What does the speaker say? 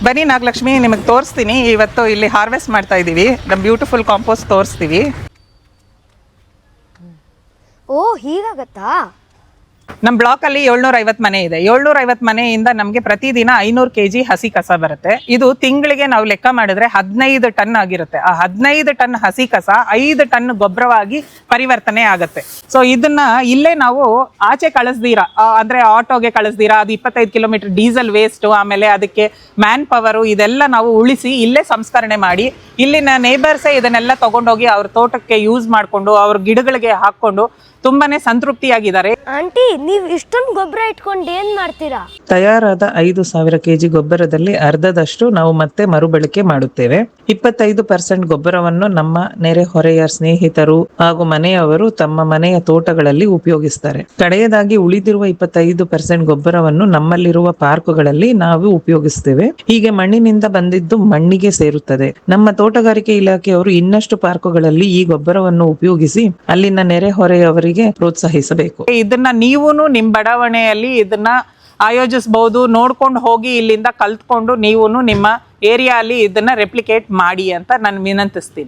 ಬನ್ನಿ ನಾಗಲಕ್ಷ್ಮಿ, ನಿಮಗೆ ತೋರಿಸ್ತೀನಿ. ಇವತ್ತು ಇಲ್ಲಿ ಹಾರ್ವೆಸ್ಟ್ ಮಾಡ್ತಾ ಇದ್ದೀವಿ. ನಮ್ಮ ಬ್ಯೂಟಿಫುಲ್ ಕಾಂಪೋಸ್ಟ್ ತೋರಿಸ್ತೀವಿ. ಓ, ಹೀಗಾಗತ್ತಾ? ನಮ್ಮ ಬ್ಲಾಕಲ್ಲಿ 750 ಮನೆ ಇದೆ. 750 ಮನೆಯಿಂದ ನಮಗೆ ಪ್ರತಿದಿನ 500 kg ಹಸಿ ಕಸ ಬರುತ್ತೆ. ಇದು ತಿಂಗಳಿಗೆ ನಾವು ಲೆಕ್ಕ ಮಾಡಿದ್ರೆ 15 ಟನ್ ಆಗಿರುತ್ತೆ. ಆ 15 ಟನ್ ಹಸಿ ಕಸ 5 ಟನ್ ಗೊಬ್ಬರವಾಗಿ ಪರಿವರ್ತನೆ ಆಗುತ್ತೆ. ಸೊ ಇದನ್ನ ಇಲ್ಲೇ ನಾವು ಆಚೆ ಕಳಿಸ್ದೀರಾ, ಅಂದ್ರೆ ಆಟೋಗೆ ಕಳಿಸ್ದೀರಾ, ಅದು 25 ಕಿಲೋಮೀಟರ್ ಡೀಸೆಲ್ ವೇಸ್ಟ್, ಆಮೇಲೆ ಅದಕ್ಕೆ ಮ್ಯಾನ್ ಪವರು, ಇದೆಲ್ಲ ನಾವು ಉಳಿಸಿ ಇಲ್ಲೇ ಸಂಸ್ಕರಣೆ ಮಾಡಿ ಇಲ್ಲಿನ ನೇಬರ್ಸೇ ಇದನ್ನೆಲ್ಲ ತಗೊಂಡೋಗಿ ಅವ್ರ ತೋಟಕ್ಕೆ ಯೂಸ್ ಮಾಡಿಕೊಂಡು ಅವ್ರ ಗಿಡಗಳಿಗೆ ಹಾಕೊಂಡು ತುಂಬಾನೇ ಸಂತೃಪ್ತಿಯಾಗಿದ್ದಾರೆ. ಆಂಟಿ, ನೀವು ಇಷ್ಟೊಂದು ಗೊಬ್ಬರ ಇಟ್ಕೊಂಡು ಏನ್ ಮಾಡ್ತೀರಾ? ತಯಾರಾದ 5,000 kg ಗೊಬ್ಬರದಲ್ಲಿ ಅರ್ಧದಷ್ಟು ನಾವು ಮತ್ತೆ ಮರುಬಳಕೆ ಮಾಡುತ್ತೇವೆ. 25% ಗೊಬ್ಬರವನ್ನು ನಮ್ಮ ನೆರೆಹೊರೆಯ ಸ್ನೇಹಿತರು ಹಾಗೂ ಮನೆಯವರು ತಮ್ಮ ಮನೆಯ ತೋಟಗಳಲ್ಲಿ ಉಪಯೋಗಿಸ್ತಾರೆ. ಕಡೆಯದಾಗಿ ಉಳಿದಿರುವ 25% ಗೊಬ್ಬರವನ್ನು ನಮ್ಮಲ್ಲಿರುವ ಪಾರ್ಕ್ಗಳಲ್ಲಿ ನಾವು ಉಪಯೋಗಿಸ್ತೇವೆ. ಹೀಗೆ ಮಣ್ಣಿನಿಂದ ಬಂದಿದ್ದು ಮಣ್ಣಿಗೆ ಸೇರುತ್ತದೆ. ನಮ್ಮ ತೋಟಗಾರಿಕೆ ಇಲಾಖೆಯವರು ಇನ್ನಷ್ಟು ಪಾರ್ಕ್ಗಳಲ್ಲಿ ಈ ಗೊಬ್ಬರವನ್ನು ಉಪಯೋಗಿಸಿ ಅಲ್ಲಿನ ನೆರೆಹೊರೆಯವರಿಗೆ ಪ್ರೋತ್ಸಾಹಿಸಬೇಕು. ಇದನ್ನ ನೀವೂನು ನಿಮ್ ಬಡಾವಣೆಯಲ್ಲಿ ಇದನ್ನ ಆಯೋಜಿಸಬಹುದು. ನೋಡ್ಕೊಂಡು ಹೋಗಿ ಇಲ್ಲಿಂದ ಕಲ್ತ್ಕೊಂಡು ನೀವೂನು ನಿಮ್ಮ ಏರಿಯಾ ಅಲ್ಲಿ ಇದನ್ನ ರೆಪ್ಲಿಕೇಟ್ ಮಾಡಿ ಅಂತ ನಾನು ವಿನಂತಿಸ್ತೀನಿ.